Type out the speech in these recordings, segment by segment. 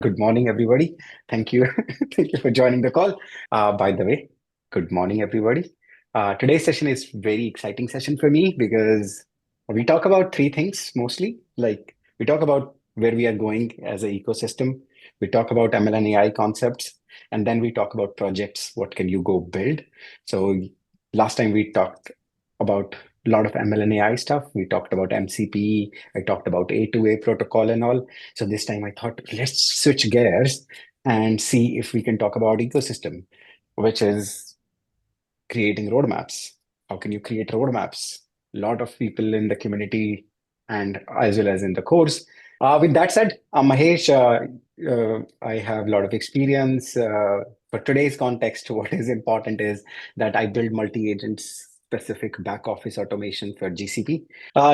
Good morning, everybody. Thank you. Thank you for joining the call. By the way, good morning, everybody. Today's session is very exciting session for me because we talk about three things mostly. Like we talk about where we are going as an ecosystem. We talk about ML and AI concepts, and then we talk about projects. What can you go build? So last time we talked about a lot of ML and AI stuff. We talked about MCP. I talked about A2A protocol and all. So this time I thought, let's switch gears and see if we can talk about ecosystem, which is creating roadmaps. How can you create roadmaps? A lot of people in the community and as well as in the course. With that said, Mahesh, I have a lot of experience. For today's context, what is important is that I build multi-agent specific back office automation for GCP.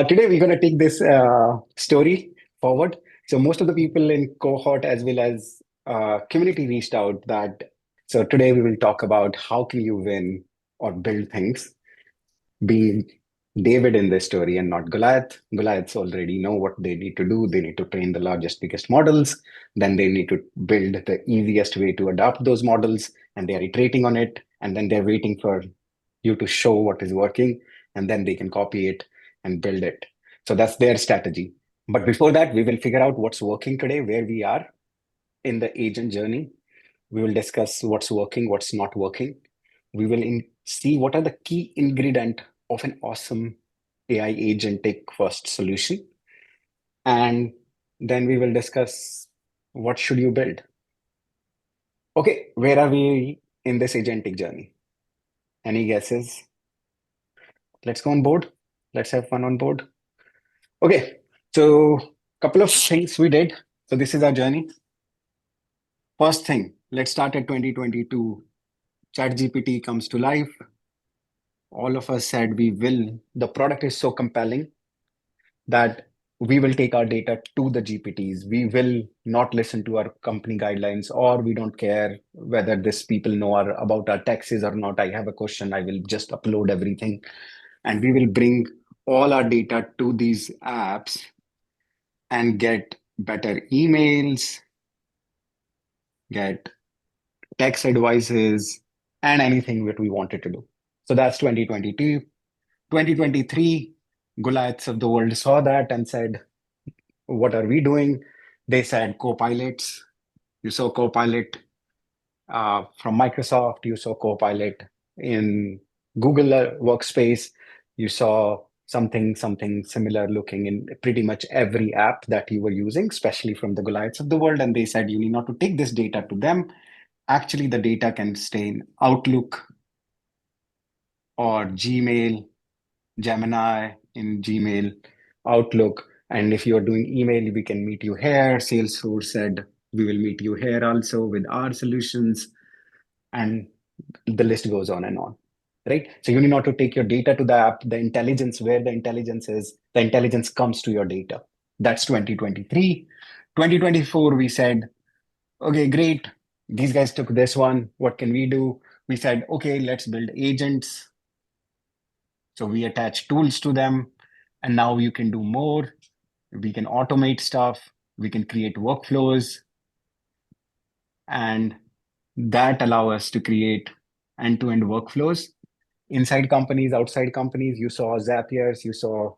Today, we're going to take this story forward. So most of the people in cohort as well as community reached out that. So today we will talk about how can you win or build things, being David in this story and not Goliath. Goliaths already know what they need to do. They need to train the largest, biggest models. Then they need to build the easiest way to adopt those models, and they are iterating on it. And then they're waiting for you to show what is working, and then they can copy it and build it. So that's their strategy. But before that, we will figure out what's working today, where we are in the agent journey. We will discuss what's working, what's not working. We will see what are the key ingredient of an awesome AI agentic first solution. And then we will discuss what should you build. Okay, where are we in this agentic journey? Any guesses? Let's go on board. Let's have fun on board. Okay, so couple of things we did. So this is our journey. First thing, let's start at 2022. ChatGPT comes to life. All of us said we will. The product is so compelling that we will take our data to the GPTs. We will not listen to our company guidelines, or we don't care whether this people know about our taxes or not. I have a question. I will just upload everything, and we will bring all our data to these apps and get better emails, get tax advices, and anything that we wanted to do. So that's 2022. 2023, Goliaths of the world saw that and said, what are we doing? They said copilots. You saw copilot from Microsoft. You saw copilot in Google Workspace. You saw something similar looking in pretty much every app that you were using, especially from the Goliaths of the world. And they said you need not to take this data to them. Actually, the data can stay in Outlook or Gmail, Gemini in Gmail, Outlook. And if you're doing email, we can meet you here. Salesforce said we will meet you here also with our solutions. And the list goes on and on. Right? So you need not to take your data to the app, the intelligence, where the intelligence is, the intelligence comes to your data. That's 2023. 2024, we said, okay, great. These guys took this one. What can we do? We said, okay, let's build agents. So we attach tools to them, and now you can do more. We can automate stuff. We can create workflows, and that allow us to create end-to-end workflows inside companies, outside companies. You saw Zapiers, you saw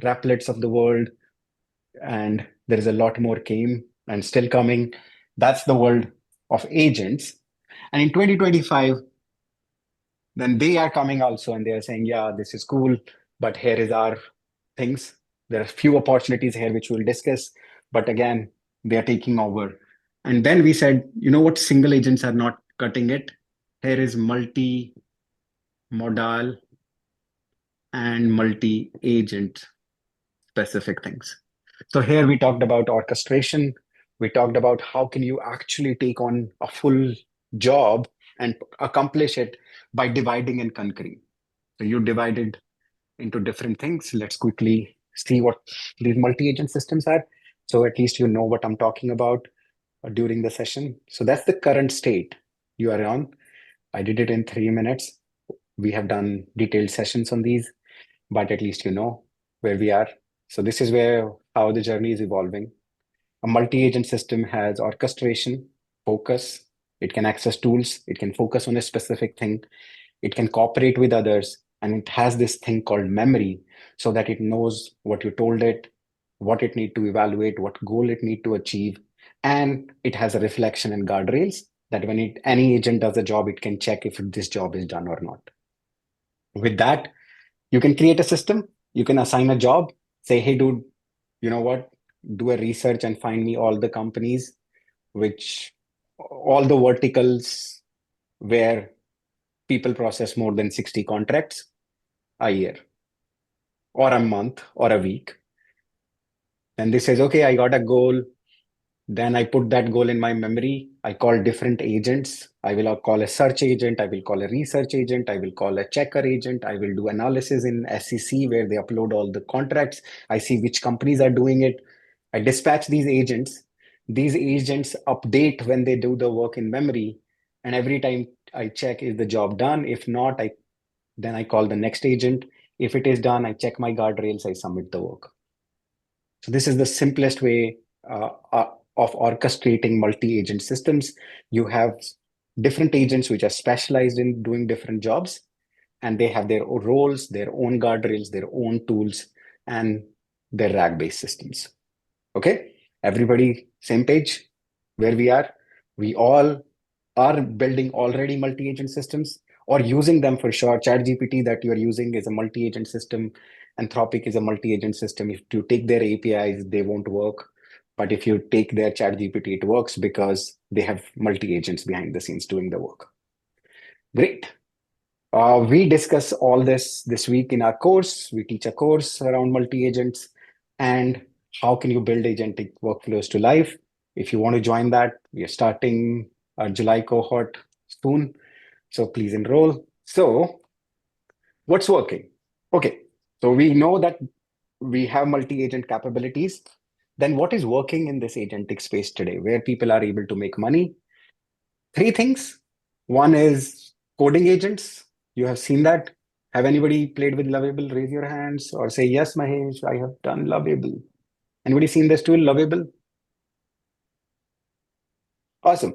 Raplets of the world, and there is a lot more came and still coming. That's the world of agents. And in 2025, then they are coming also and they are saying, yeah, this is cool, but here is our things. There are few opportunities here which we'll discuss, but again, they are taking over. And then we said, you know what, single agents are not cutting it. Here is multi-modal and multi-agent specific things. So here we talked about orchestration. We talked about how can you actually take on a full job and accomplish it by dividing and conquering. So you divided into different things. Let's quickly see what these multi-agent systems are. So at least you know what I'm talking about during the session. So that's the current state you are on. I did it in 3 minutes. We have done detailed sessions on these, but at least you know where we are. So this is where how the journey is evolving. A multi-agent system has orchestration, focus. It can access tools. It can focus on a specific thing. It can cooperate with others. And it has this thing called memory so that it knows what you told it, what it need to evaluate, what goal it need to achieve. And it has a reflection and guardrails that when any agent does a job, it can check if this job is done or not. With that, you can create a system. You can assign a job. Say, hey, dude, you know what? Do a research and find me all the companies which all the verticals where people process more than 60 contracts a year or a month or a week. And this says, okay, I got a goal. Then I put that goal in my memory. I call different agents. I will call a search agent. I will call a research agent. I will call a checker agent. I will do analysis in SEC where they upload all the contracts. I see which companies are doing it. I dispatch these agents. These agents update when they do the work in memory. And every time I check, is the job done? If not, then I call the next agent. If it is done, I check my guardrails. I submit the work. So this is the simplest way of orchestrating multi-agent systems. You have different agents which are specialized in doing different jobs, and they have their own roles, their own guardrails, their own tools, and their RAG-based systems. Okay, everybody, same page where we are. We all are building already multi-agent systems or using them for sure. ChatGPT that you're using is a multi-agent system. Anthropic is a multi-agent system. If you take their APIs, they won't work. But if you take their ChatGPT, it works because they have multi-agents behind the scenes doing the work. Great. We discuss all this week in our course. We teach a course around multi-agents and how can you build agentic workflows to life. If you want to join that, we are starting our July cohort soon. So please enroll. So what's working? Okay, so we know that we have multi-agent capabilities. Then what is working in this agentic space today where people are able to make money? Three things. One is coding agents. You have seen that. Have anybody played with Lovable? Raise your hands or say, yes, Mahesh, I have done Lovable. Anybody seen this tool, Lovable? Awesome.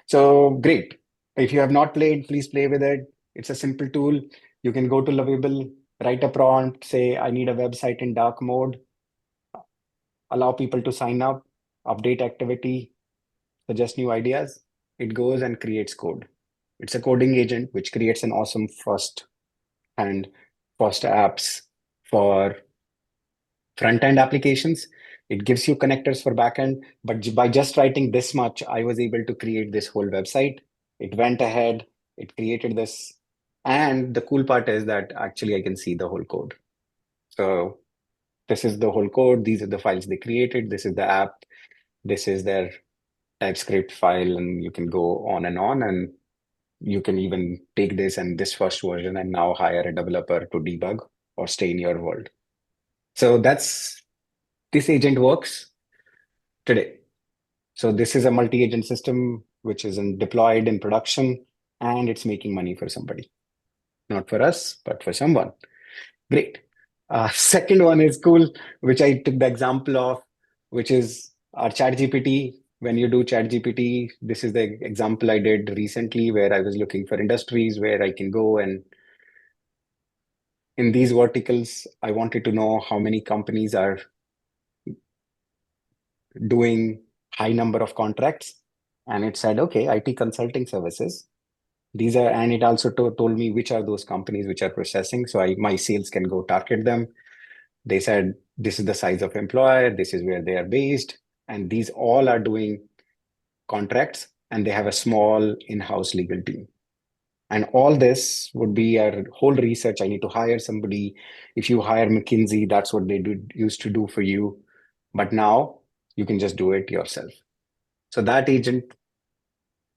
So great. If you have not played, please play with it. It's a simple tool. You can go to Lovable, write a prompt, say, I need a website in dark mode, allow people to sign up, update activity, suggest new ideas. It goes and creates code. It's a coding agent which creates an awesome and first apps for front-end applications. It gives you connectors for backend, but by just writing this much, I was able to create this whole website. It went ahead, it created this. And the cool part is that actually I can see the whole code. So this is the whole code. These are the files they created. This is the app. This is their TypeScript file, and you can go on. And you can even take this and this first version and now hire a developer to debug or stay in your world. So this agent works today. So this is a multi-agent system which is deployed in production and it's making money for somebody. Not for us, but for someone. Great. Second one is cool, which I took the example of, which is our ChatGPT. When you do ChatGPT, this is the example I did recently where I was looking for industries where I can go, and in these verticals, I wanted to know how many companies are doing high number of contracts. And it said, okay, IT consulting services. These are, and it also told me which are those companies which are processing. So my sales can go target them. They said, this is the size of employer, this is where they are based. And these all are doing contracts and they have a small in-house legal team. And all this would be a whole research. I need to hire somebody. If you hire McKinsey, that's what they used to do for you. But now you can just do it yourself. So that agent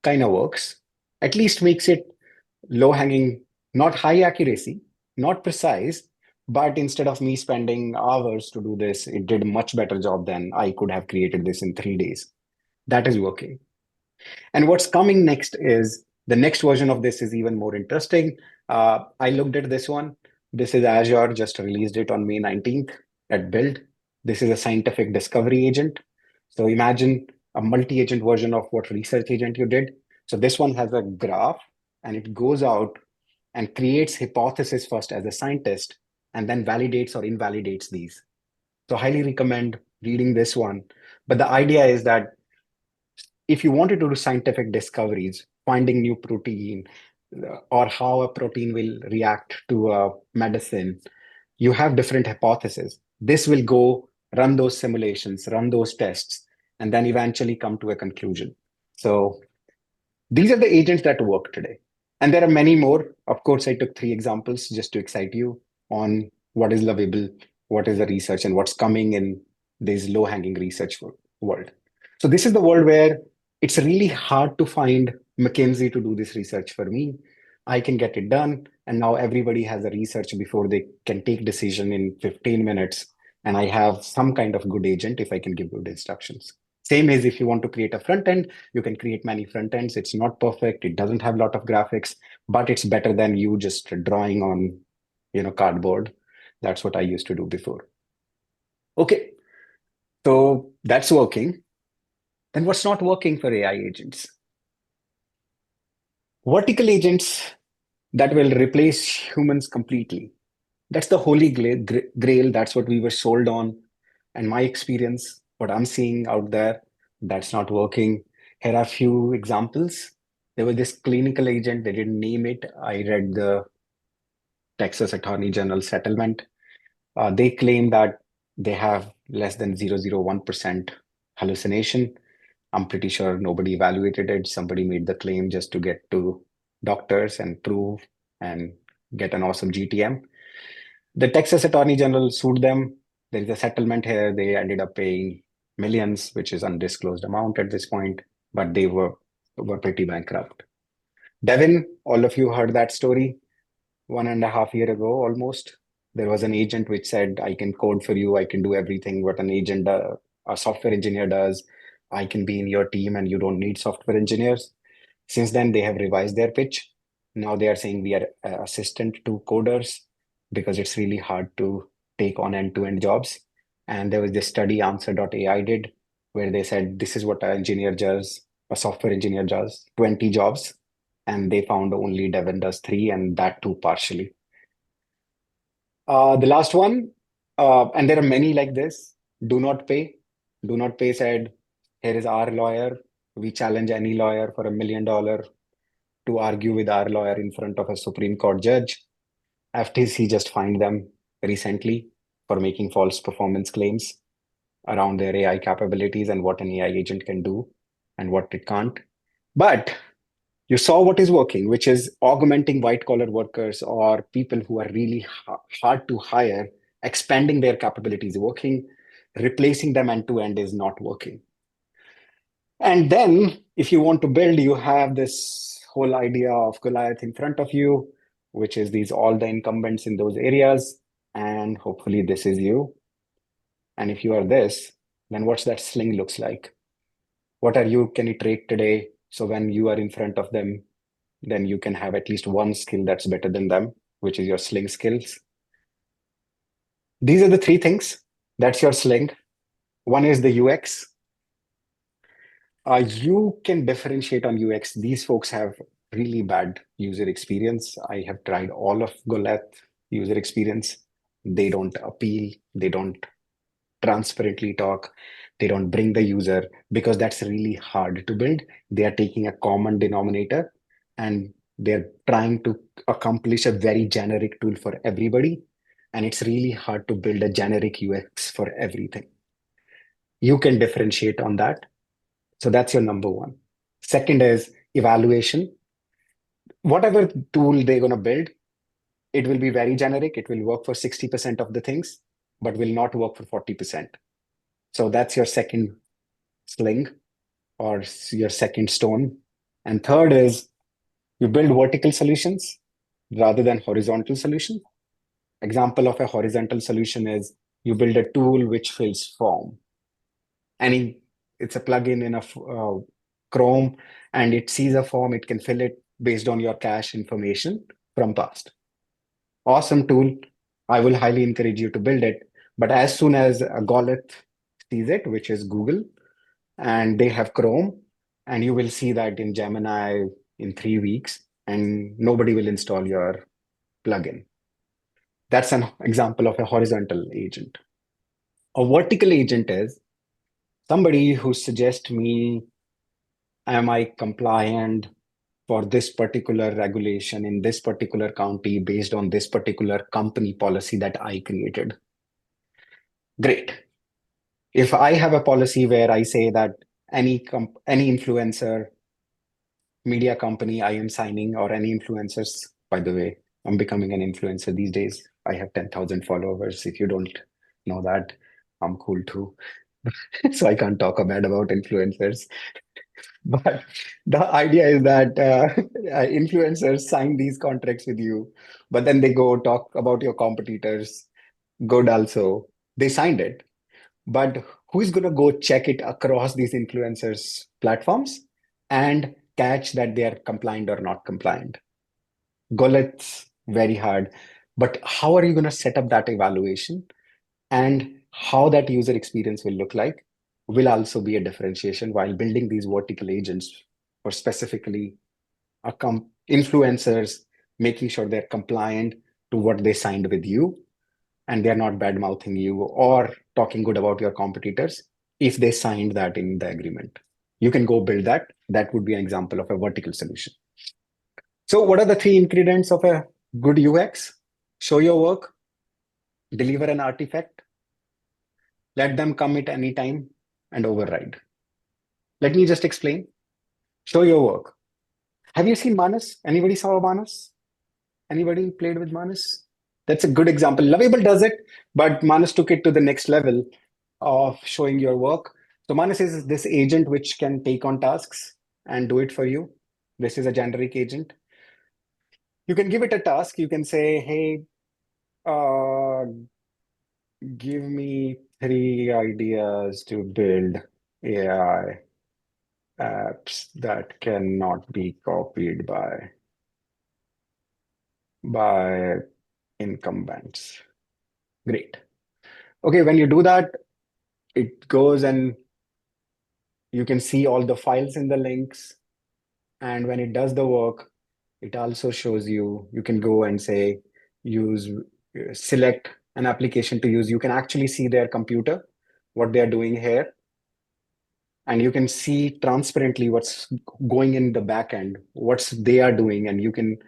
kind of works, at least makes it low hanging, not high accuracy, not precise, but instead of me spending hours to do this, it did a much better job than I could have created this in 3 days. That is working. And what's coming next is the next version of this is even more interesting. I looked at this one. This is Azure, just released it on May 19th at Build. This is a scientific discovery agent. So imagine a multi-agent version of what research agent you did. So this one has a graph and it goes out and creates hypothesis first as a scientist and then validates or invalidates these. So highly recommend reading this one. But the idea is that if you wanted to do scientific discoveries, finding new protein or how a protein will react to a medicine, you have different hypotheses. This will go run those simulations, run those tests, and then eventually come to a conclusion. So these are the agents that work today. And there are many more. Of course, I took three examples just to excite you on what is Lovable, what is the research, and what's coming in this low-hanging research world. So this is the world where it's really hard to find McKinsey to do this research for me. I can get it done. And now everybody has a research before they can take decision in 15 minutes. And I have some kind of good agent if I can give good instructions. Same as if you want to create a front end, you can create many front ends. It's not perfect. It doesn't have a lot of graphics, but it's better than you just drawing on, cardboard. That's what I used to do before. Okay, so that's working. Then what's not working for AI agents? Vertical agents that will replace humans completely. That's the holy grail. That's what we were sold on. And my experience, what I'm seeing out there, that's not working. Here are a few examples. There was this clinical agent, they didn't name it. I read the Texas Attorney General settlement. They claim that they have less than 0.001% hallucination. I'm pretty sure nobody evaluated it. Somebody made the claim just to get to doctors and prove and get an awesome GTM. The Texas Attorney General sued them. There is a settlement here. They ended up paying millions, which is undisclosed amount at this point, but they were pretty bankrupt. Devin, all of you heard that story 1.5 years ago almost. There was an agent which said, I can code for you, I can do everything what an agent, a software engineer does. I can be in your team and you don't need software engineers. Since then, they have revised their pitch. Now they are saying we are assistant to coders because it's really hard to take on end-to-end jobs. And there was this study answer.ai did where they said this is what an engineer does, a software engineer does, 20 jobs. And they found only Devin does three, and that too partially. The last one, and there are many like this, do not pay. Do not pay said, here is our lawyer. We challenge any lawyer for $1 million to argue with our lawyer in front of a Supreme Court judge. FTC just fined them recently for making false performance claims around their AI capabilities and what an AI agent can do and what it can't. But you saw what is working, which is augmenting white collar workers or people who are really hard to hire, expanding their capabilities working, replacing them end to end is not working. And then if you want to build, you have this whole idea of Goliath in front of you, which is these all the incumbents in those areas. And hopefully this is you. And if you are this, then what's that sling looks like? What are you can iterate today? So when you are in front of them, then you can have at least one skill that's better than them, which is your sling skills. These are the three things. That's your sling. One is the UX. You can differentiate on UX. These folks have really bad user experience. I have tried all of Goliath user experience. They don't appeal. They don't transparently talk. They don't bring the user because that's really hard to build. They are taking a common denominator and they're trying to accomplish a very generic tool for everybody. And it's really hard to build a generic UX for everything. You can differentiate on that. So that's your number one. Second is evaluation. Whatever tool they're going to build, it will be very generic. It will work for 60% of the things, but will not work for 40%. So that's your second sling or your second stone. And third is you build vertical solutions rather than horizontal solution. Example of a horizontal solution is you build a tool which fills form. It's a plugin in a Chrome and it sees a form, it can fill it based on your cache information from past. Awesome tool. I will highly encourage you to build it. But as soon as a Goliath sees it, which is Google, and they have Chrome, and you will see that in Gemini in 3 weeks, and nobody will install your plugin. That's an example of a horizontal agent. A vertical agent is somebody who suggests me, am I compliant for this particular regulation in this particular county based on this particular company policy that I created? Great. If I have a policy where I say that any influencer, media company I am signing, or any influencers, by the way, I'm becoming an influencer these days. I have 10,000 followers. If you don't know that, I'm cool too. So I can't talk bad about influencers. But the idea is that influencers sign these contracts with you, but then they go talk about your competitors. Good also. They signed it. But who's going to go check it across these influencers' platforms and catch that they are compliant or not compliant? Goliath's very hard. But how are you going to set up that evaluation? And how that user experience will look like will also be a differentiation while building these vertical agents for specifically influencers, making sure they're compliant to what they signed with you and they're not bad mouthing you or talking good about your competitors if they signed that in the agreement. You can go build that. That would be an example of a vertical solution. So, what are the three ingredients of a good UX? Show your work, deliver an artifact, let them commit anytime, and override. Let me just explain. Show your work. Have you seen Manas? Anybody saw Manas? Anybody played with Manas? That's a good example. Lovable does it, but Manas took it to the next level of showing your work. So Manas is this agent which can take on tasks and do it for you. This is a generic agent. You can give it a task. You can say, hey, uh, give me 3 ideas to build AI apps that cannot be copied by incumbents. Great. Okay, when you do that, it goes and you can see all the files in the links. And when it does the work, it also shows you can go and say, use, select an application to use. You can actually see their computer, what they're doing here. And you can see transparently what's going in the back end, what's they are doing. And you can,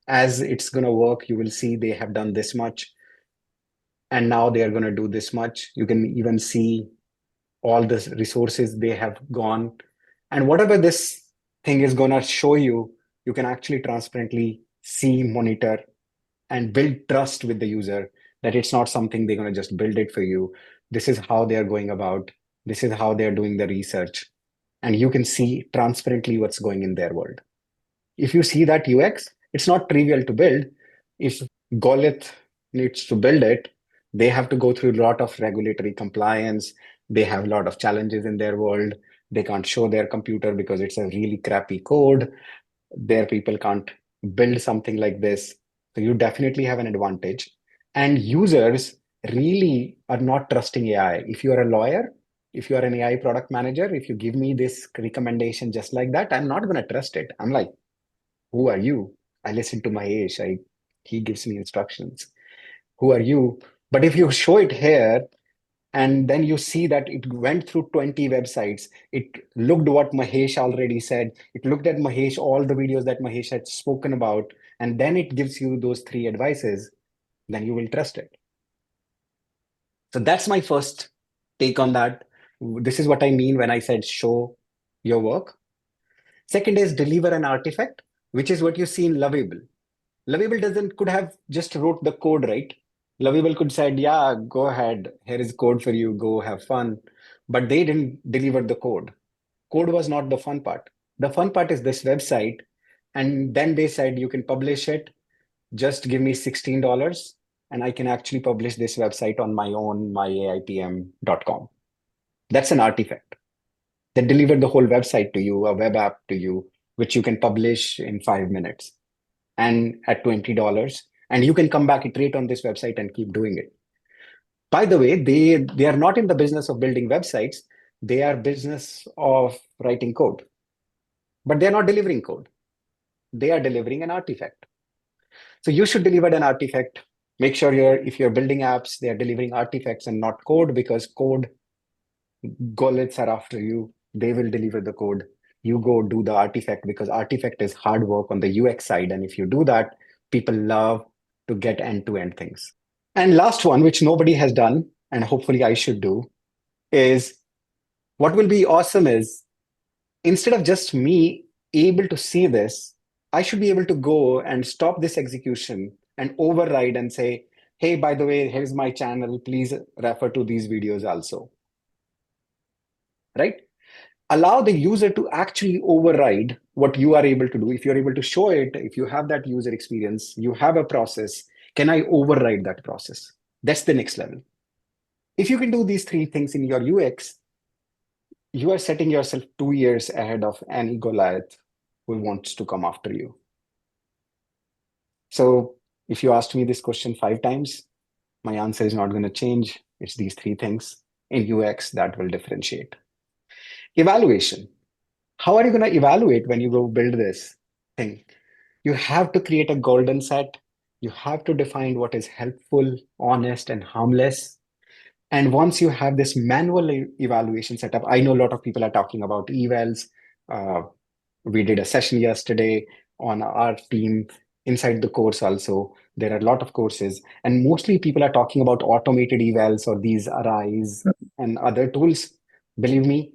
as it's going to work, you will see they have done this much. And now they are going to do this much. You can even see all the resources they have gone. And whatever this thing is going to show you, you can actually transparently see, monitor, and build trust with the user that it's not something they're going to just build it for you. This is how they are going about. This is how they're doing the research. And you can see transparently what's going in their world. If you see that UX, it's not trivial to build. If Goliath needs to build it, they have to go through a lot of regulatory compliance. They have a lot of challenges in their world. They can't show their computer because it's a really crappy code. Their people can't build something like this. So you definitely have an advantage. And users really are not trusting AI. If you are a lawyer, if you are an AI product manager, if you give me this recommendation just like that, I'm not going to trust it. I'm like, who are you? I listen to Mahesh. He gives me instructions. Who are you? But if you show it here, and then you see that it went through 20 websites, it looked what Mahesh already said, it looked at Mahesh, all the videos that Mahesh had spoken about, and then it gives you those three advices, then you will trust it. So that's my first take on that. This is what I mean when I said show your work. Second is deliver an artifact, which is what you see in Lovable. Lovable doesn't could have just wrote the code, right? Lovable could said, yeah, go ahead. Here is code for you. Go have fun. But they didn't deliver the code. Code was not the fun part. The fun part is this website. And then they said, you can publish it. Just give me $16 and I can actually publish this website on my own, myaipm.com. That's an artifact that delivered the whole website to you, a web app to you, which you can publish in 5 minutes and at $20, and you can come back, iterate on this website and keep doing it. By the way, they are not in the business of building websites. They are business of writing code, but they're not delivering code. They are delivering an artifact. So you should deliver an artifact. Make sure if you're building apps, they are delivering artifacts and not code, because code Goliaths are after you. They will deliver the code. You go do the artifact, because artifact is hard work on the UX side. And if you do that, people love to get end-to-end things. And last one, which nobody has done, and hopefully I should do, is what will be awesome is, instead of just me able to see this, I should be able to go and stop this execution and override and say, hey, by the way, here's my channel. Please refer to these videos also. Right? Allow the user to actually override what you are able to do. If you're able to show it, if you have that user experience, you have a process, can I override that process? That's the next level. If you can do these three things in your UX, you are setting yourself 2 years ahead of any Goliath who wants to come after you. So if you asked me this question 5 times, my answer is not going to change. It's these three things in UX that will differentiate. Evaluation. How are you going to evaluate when you go build this thing? You have to create a golden set. You have to define what is helpful, honest, and harmless. And once you have this manual evaluation setup, I know a lot of people are talking about evals. Uh, we did a session yesterday on our team inside the course also. There are a lot of courses, and mostly people are talking about automated evals or these Arise and other tools. Believe me,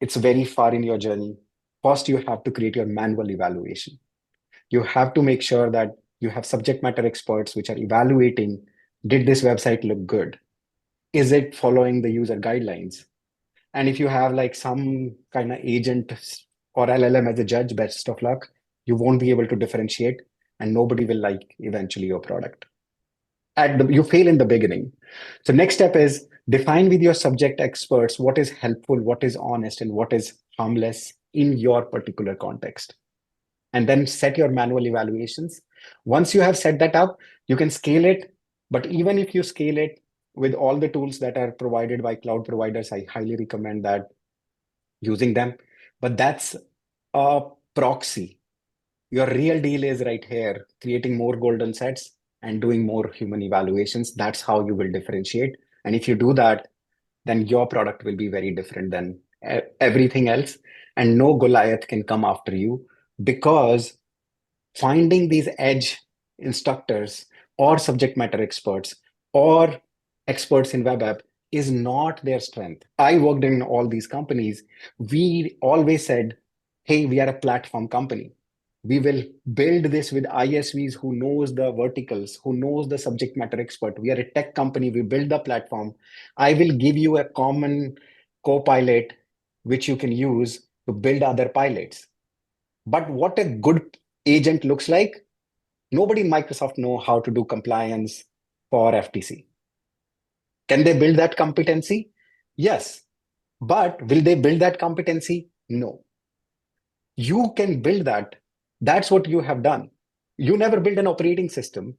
it's very far in your journey. First, you have to create your manual evaluation. You have to make sure that you have subject matter experts which are evaluating, did this website look good? Is it following the user guidelines? And if you have like some kind of agent or LLM as a judge, best of luck. You won't be able to differentiate, and nobody will like eventually your product. You fail in the beginning. So next step is define with your subject experts what is helpful, what is honest, and what is harmless in your particular context. And then set your manual evaluations. Once you have set that up, you can scale it. But even if you scale it with all the tools that are provided by cloud providers, I highly recommend that using them. But that's a proxy. Your real deal is right here, creating more golden sets and doing more human evaluations. That's how you will differentiate. And if you do that, then your product will be very different than everything else. And no Goliath can come after you, because finding these edge instructors or subject matter experts or experts in web app is not their strength. I worked in all these companies. We always said, hey, we are a platform company. We will build this with ISVs who knows the verticals, who knows the subject matter expert. We are a tech company. We build the platform. I will give you a common co-pilot which you can use to build other pilots. But what a good agent looks like, nobody in Microsoft know how to do compliance for FTC. Can they build that competency? Yes. But will they build that competency? No. You can build that. That's what you have done. You never build an operating system.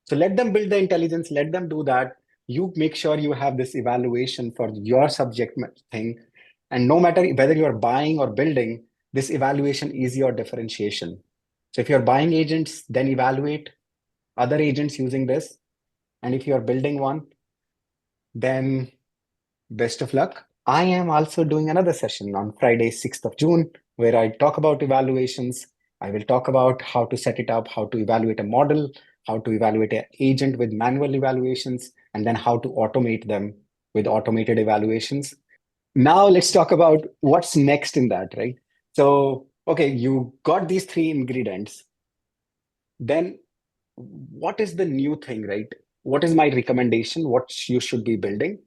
So let them build the intelligence, let them do that. You make sure you have this evaluation for your subject thing. And no matter whether you're buying or building, this evaluation is your differentiation. So if you're buying agents, then evaluate other agents using this. And if you're building one, then best of luck. I am also doing another session on Friday, 6th of June, where I talk about evaluations. I will talk about how to set it up, how to evaluate a model, how to evaluate an agent with manual evaluations, and then how to automate them with automated evaluations. Now let's talk about what's next in that, right? So, okay, you got these three ingredients. Then what is the new thing, right? What is my recommendation? What you should be building?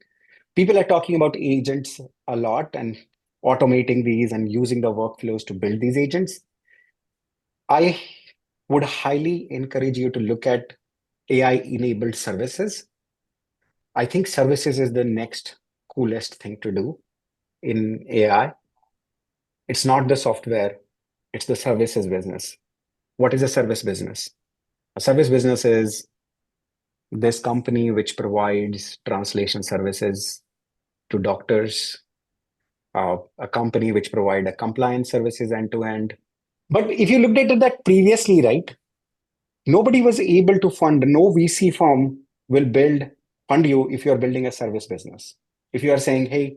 People are talking about agents a lot and automating these and using the workflows to build these agents. I would highly encourage you to look at AI enabled services. I think services is the next coolest thing to do in AI. It's not the software, it's the services business. What is a service business? A service business is this company which provides translation services to doctors, a company which provide a compliance services end to end. But if you looked at it that previously, right, nobody was able to fund, no VC firm will fund you if you're building a service business. If you are saying, hey,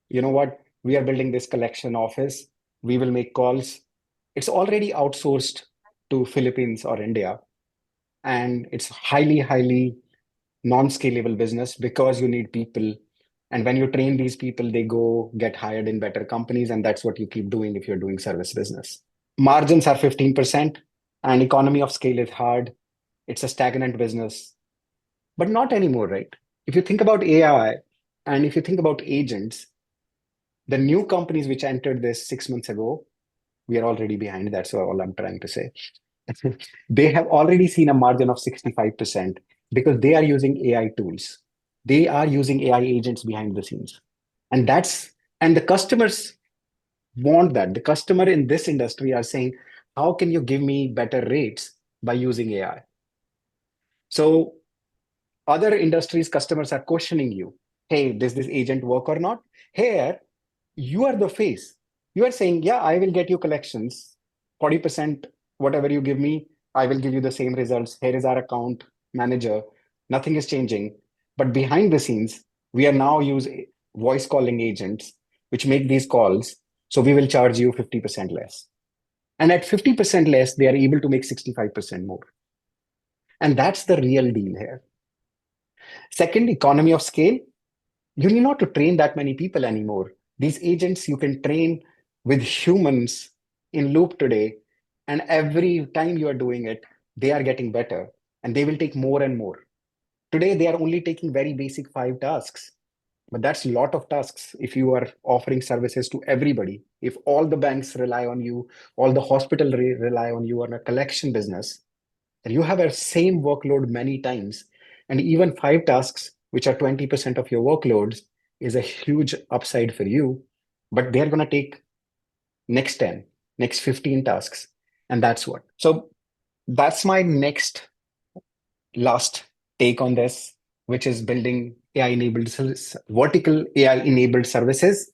you know what, we are building this collection office, we will make calls. It's already outsourced to Philippines or India, and it's highly non-scalable business because you need people. And when you train these people, they go get hired in better companies, and that's what you keep doing if you're doing service business. Margins are 15%, and economy of scale is hard. It's a stagnant business, but not anymore, right? If you think about AI and if you think about agents, the new companies which entered this 6 months ago, we are already behind. That's all I'm trying to say. They have already seen a margin of 65% because they are using AI tools. They are using AI agents behind the scenes. And the customers want that. The customer in this industry are saying, how can you give me better rates by using AI? So other industries customers are questioning you, hey, does this agent work or not? Here you are the face. You are saying, yeah, I will get you collections 40%, whatever you give me, I will give you the same results. Here is our account manager, nothing is changing. But behind the scenes, we are now using voice calling agents which make these calls, so we will charge you 50% less, and at 50% less they are able to make 65% more. And that's the real deal here. Second, economy of scale. You need not to train that many people anymore. These agents you can train with humans in loop today, and every time you are doing it, they are getting better, and they will take more and more. Today, they are only taking very basic 5 tasks, but that's a lot of tasks if you are offering services to everybody. If all the banks rely on you, all the hospital rely on you on a collection business, and you have a same workload many times, and even 5 tasks which are 20% of your workloads is a huge upside for you, but they're going to take next 10, next 15 tasks, and that's my next last take on this, which is building AI enabled vertical AI enabled services.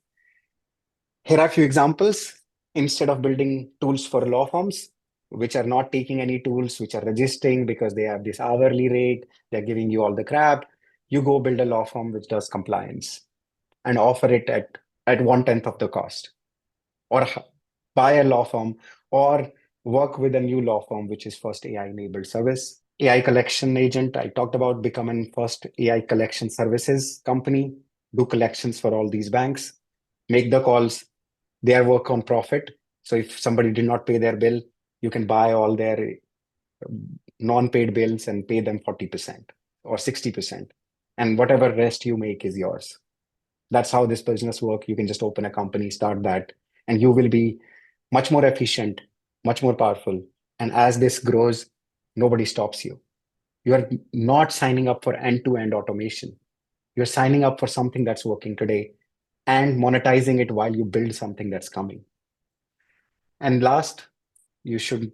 Here are a few examples. Instead of building tools for law firms, which are not taking any tools, which are registering because they have this hourly rate, they're giving you all the crap, you go build a law firm which does compliance and offer it at 1/10 of the cost. Or buy a law firm or work with a new law firm, which is first AI enabled service. AI collection agent, I talked about becoming first AI collection services company, do collections for all these banks, make the calls, their work on profit. So if somebody did not pay their bill, you can buy all their non-paid bills and pay them 40% or 60%. And whatever rest you make is yours. That's how this business works. You can just open a company, start that, and you will be much more efficient, much more powerful. And as this grows, nobody stops you. You are not signing up for end-to-end automation. You're signing up for something that's working today and monetizing it while you build something that's coming. And last, you should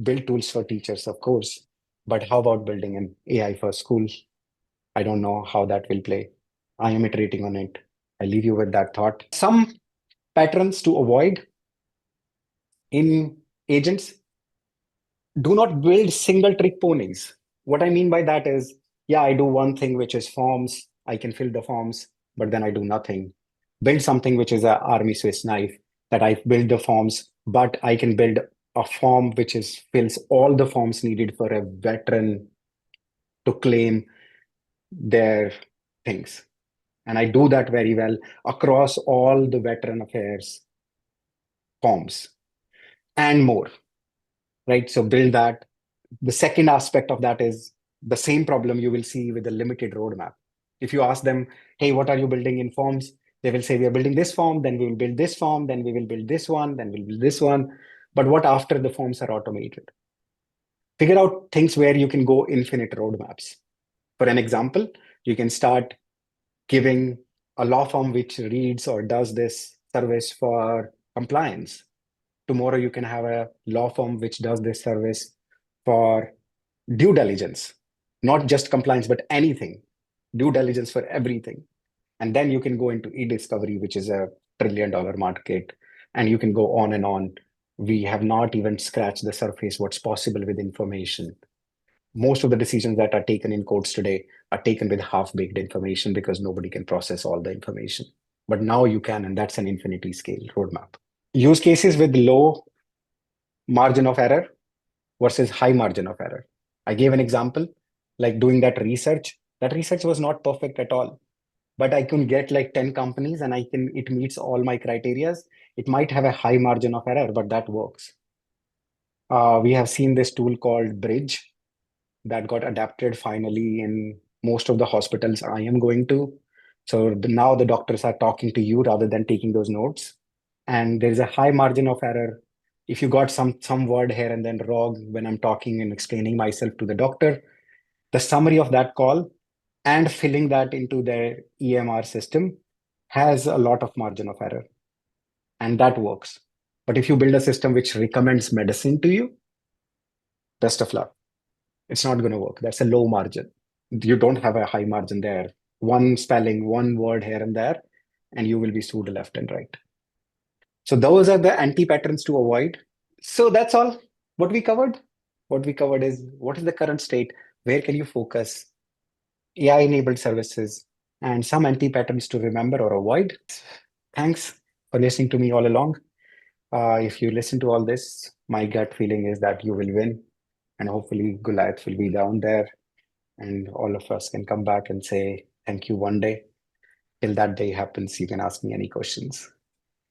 build tools for teachers, of course. But how about building an AI for school? I don't know how that will play. I am iterating on it. I leave you with that thought. Some patterns to avoid in agents: do not build single trick ponies. What I mean by that is, yeah, I do one thing, which is forms. I can fill the forms, but then I do nothing. Build something which is an army Swiss knife, that I build the forms, but I can build a form which is fills all the forms needed for a veteran to claim their things. And I do that very well across all the veteran affairs forms and more, right? So build that. The second aspect of that is the same problem you will see with a limited roadmap. If you ask them, hey, what are you building in forms? They will say, we are building this form, then we will build this form, then we will build this one, then we'll build this one. But what after the forms are automated? Figure out things where you can go infinite roadmaps. For an example, you can start giving a law firm which reads or does this service for compliance. Tomorrow, you can have a law firm which does this service for due diligence, not just compliance, but anything, due diligence for everything. And then you can go into e-discovery, which is a $1 trillion market, and you can go on and on. We have not even scratched the surface what's possible with information. Most of the decisions that are taken in courts today are taken with half-baked information because nobody can process all the information. But now you can, and that's an infinity scale roadmap. Use cases with low margin of error versus high margin of error. I gave an example, like doing that research. That research was not perfect at all, but I can get like 10 companies and it meets all my criterias. It might have a high margin of error, but that works. We have seen this tool called Bridge that got adapted finally in most of the hospitals I am going to. So now the doctors are talking to you rather than taking those notes. And there's a high margin of error. If you got some word here and then wrong when I'm talking and explaining myself to the doctor, the summary of that call and filling that into their EMR system has a lot of margin of error. And that works. But if you build a system which recommends medicine to you, best of luck. It's not going to work. That's a low margin. You don't have a high margin there. One spelling, one word here and there, and you will be sued left and right. So those are the anti-patterns to avoid. So that's all what we covered. What we covered is what is the current state, where can you focus, AI-enabled services, and some anti-patterns to remember or avoid. Thanks for listening to me all along. If you listen to all this, my gut feeling is that you will win, and hopefully Goliath will be down there, and all of us can come back and say thank you one day. Till that day happens, you can ask me any questions.